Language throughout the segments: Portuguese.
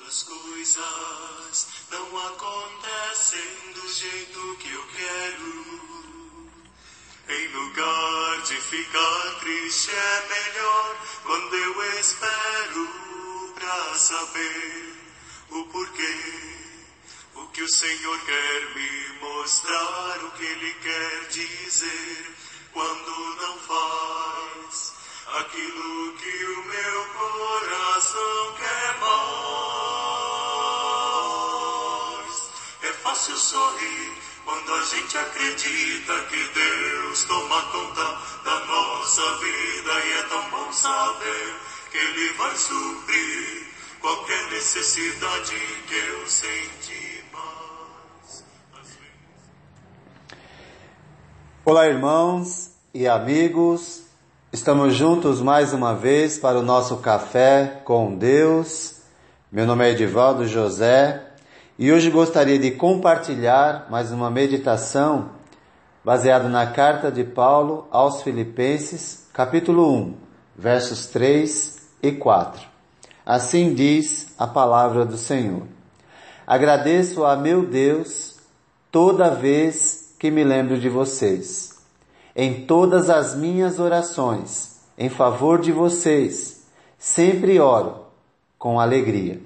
as coisas não acontecem do jeito que eu quero. Em lugar de ficar triste é melhor quando eu espero pra saber o porquê. O que o Senhor quer me mostrar, o que Ele quer dizer quando não faz aquilo que o meu coração quer mais. É fácil sorrir quando a gente acredita que Deus toma conta da nossa vida, e é tão bom saber que Ele vai suprir qualquer necessidade que eu senti mais. Olá, irmãos e amigos, estamos juntos mais uma vez para o nosso Café com Deus. Meu nome é Edivaldo José e hoje gostaria de compartilhar mais uma meditação baseada na carta de Paulo aos Filipenses, capítulo 1, versos 3 e 4. Assim diz a palavra do Senhor. Agradeço a meu Deus toda vez que me lembro de vocês. Em todas as minhas orações, em favor de vocês, sempre oro com alegria.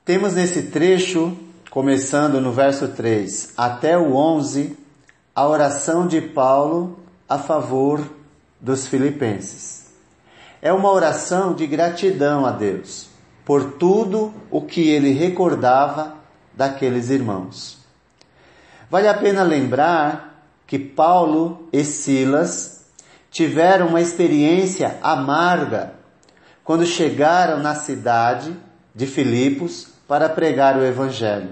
Temos nesse trecho, começando no verso 3 até o 11, a oração de Paulo a favor dos filipenses. É uma oração de gratidão a Deus por tudo o que ele recordava daqueles irmãos. Vale a pena lembrar que Paulo e Silas tiveram uma experiência amarga quando chegaram na cidade de Filipos para pregar o Evangelho.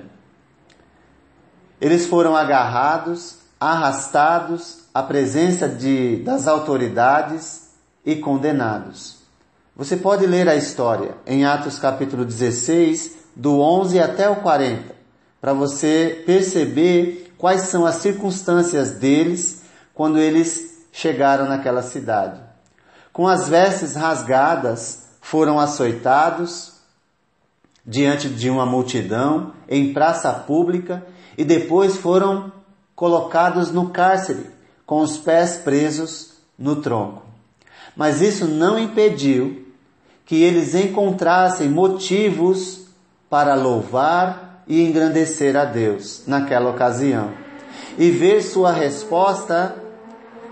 Eles foram agarrados, arrastados à presença das autoridades e condenados. Você pode ler a história em Atos capítulo 16, do 11 até o 40, para você perceber quais são as circunstâncias deles quando eles chegaram naquela cidade. Com as vestes rasgadas, foram açoitados diante de uma multidão, em praça pública, e depois foram colocados no cárcere, com os pés presos no tronco. Mas isso não impediu que eles encontrassem motivos para louvar e engrandecer a Deus naquela ocasião, e ver sua resposta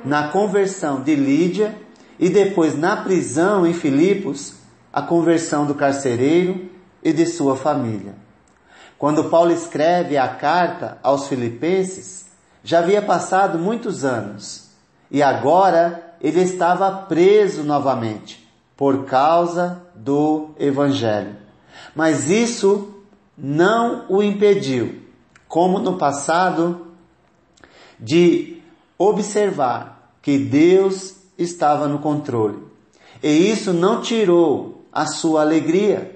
na conversão de Lídia e depois na prisão em Filipos, a conversão do carcereiro e de sua família. Quando Paulo escreve a carta aos Filipenses, já havia passado muitos anos e agora ele estava preso novamente por causa do Evangelho. Mas isso não o impediu, como no passado, de observar que Deus estava no controle. E isso não tirou a sua alegria,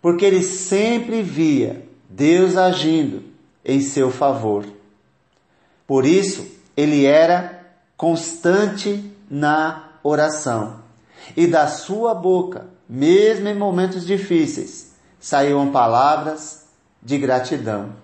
porque ele sempre via Deus agindo em seu favor. Por isso, ele era constante na oração. E da sua boca, mesmo em momentos difíceis, saíam palavras de gratidão.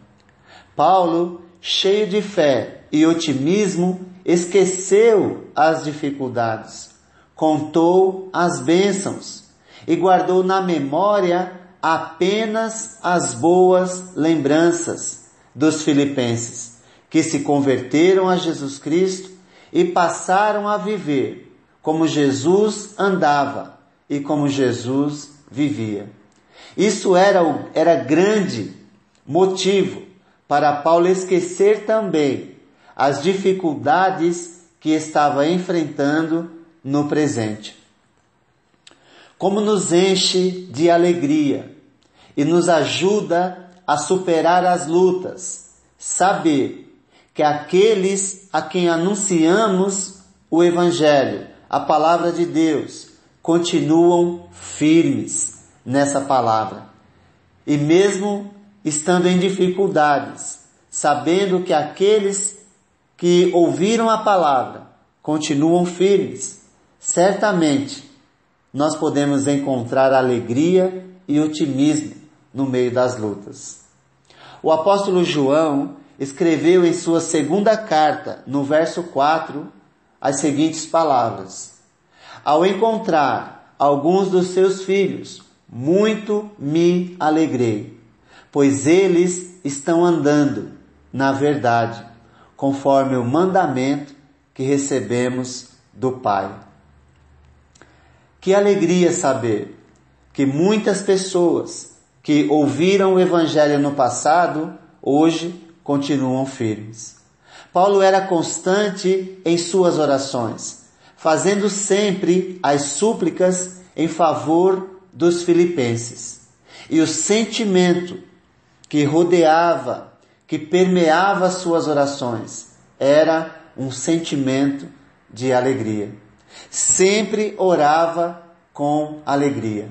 Paulo, cheio de fé e otimismo, esqueceu as dificuldades, contou as bênçãos e guardou na memória apenas as boas lembranças dos filipenses, que se converteram a Jesus Cristo e passaram a viver como Jesus andava e como Jesus vivia. Isso era grande motivo para Paulo esquecer também as dificuldades que estava enfrentando no presente. Como nos enche de alegria e nos ajuda a superar as lutas, saber que aqueles a quem anunciamos o Evangelho, a palavra de Deus, continuam firmes nessa palavra. E mesmo estando em dificuldades, sabendo que aqueles que ouviram a palavra continuam firmes, certamente nós podemos encontrar alegria e otimismo no meio das lutas. O apóstolo João escreveu em sua segunda carta, no verso 4, as seguintes palavras: ao encontrar alguns dos seus filhos, muito me alegrei, pois eles estão andando na verdade, conforme o mandamento que recebemos do Pai. Que alegria saber que muitas pessoas que ouviram o Evangelho no passado, hoje continuam firmes. Paulo era constante em suas orações, fazendo sempre as súplicas em favor dos filipenses. E o sentimento que rodeava, que permeava suas orações, era um sentimento de alegria. Sempre orava com alegria.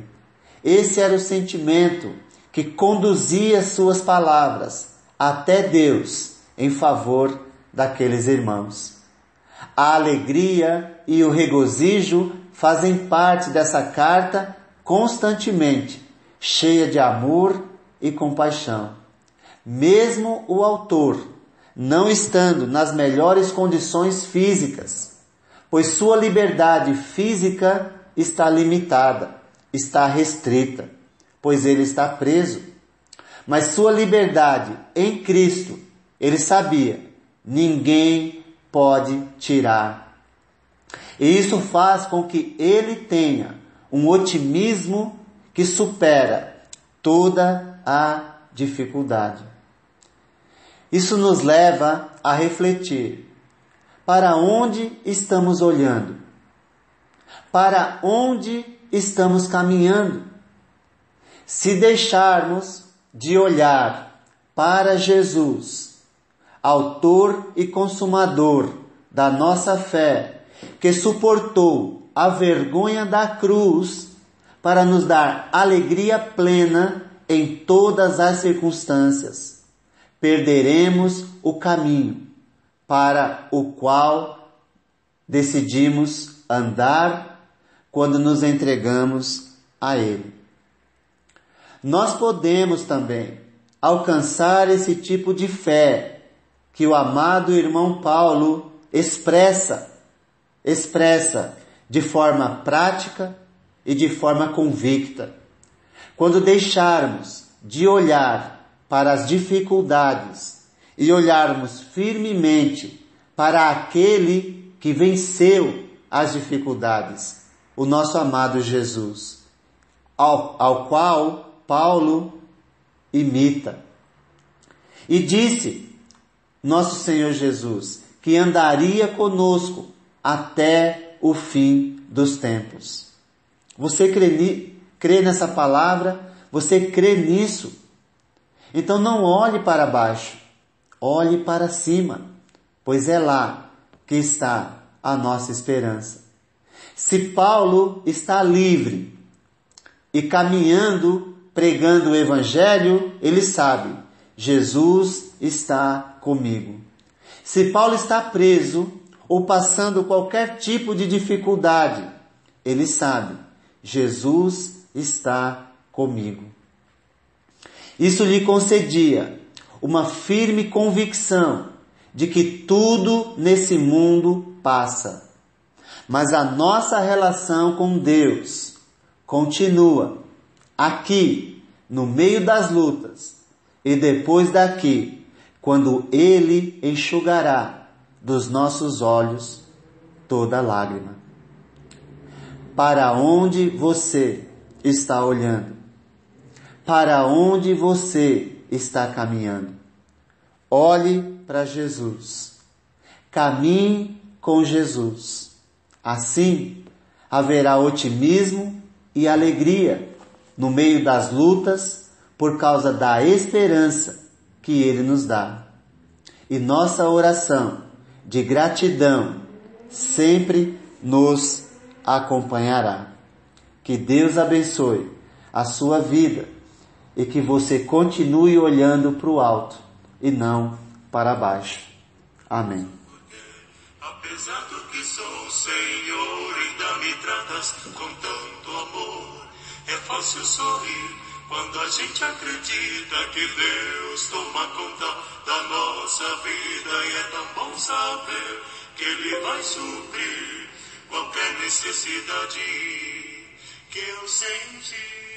Esse era o sentimento que conduzia suas palavras até Deus em favor daqueles irmãos. A alegria e o regozijo fazem parte dessa carta constantemente, cheia de amor e compaixão. Mesmo o autor não estando nas melhores condições físicas, pois sua liberdade física está limitada, está restrita, pois ele está preso. Mas sua liberdade em Cristo, ele sabia, ninguém pode tirar. E isso faz com que ele tenha um otimismo que supera toda a dificuldade. Isso nos leva a refletir: para onde estamos olhando? Para onde estamos caminhando? Se deixarmos de olhar para Jesus, autor e consumador da nossa fé, que suportou a vergonha da cruz para nos dar alegria plena em todas as circunstâncias, perderemos o caminho para o qual decidimos andar quando nos entregamos a Ele. Nós podemos também alcançar esse tipo de fé que o amado irmão Paulo expressa de forma prática e de forma convicta. Quando deixarmos de olhar para as dificuldades e olharmos firmemente para aquele que venceu as dificuldades, o nosso amado Jesus, ao qual Paulo imita. E disse nosso Senhor Jesus que andaria conosco até o fim dos tempos. Você crê nessa palavra? Você crê nisso? Então não olhe para baixo, olhe para cima, pois é lá que está a nossa esperança. Se Paulo está livre e caminhando, pregando o Evangelho, ele sabe, Jesus está comigo. Se Paulo está preso ou passando qualquer tipo de dificuldade, ele sabe, Jesus está comigo. Isso lhe concedia uma firme convicção de que tudo nesse mundo passa, mas a nossa relação com Deus continua aqui, no meio das lutas, e depois daqui, quando Ele enxugará dos nossos olhos toda lágrima. Para onde você está olhando? Para onde você está caminhando? Olhe para Jesus. Caminhe com Jesus. Assim, haverá otimismo e alegria no meio das lutas por causa da esperança que Ele nos dá. E nossa oração de gratidão sempre nos acompanhará. Que Deus abençoe a sua vida e que você continue olhando para o alto e não para baixo. Amém. Apesar do que sou, Senhor, ainda me tratas com tanto fácil sorrir quando a gente acredita que Deus toma conta da nossa vida, e é tão bom saber que Ele vai suprir qualquer necessidade que eu senti.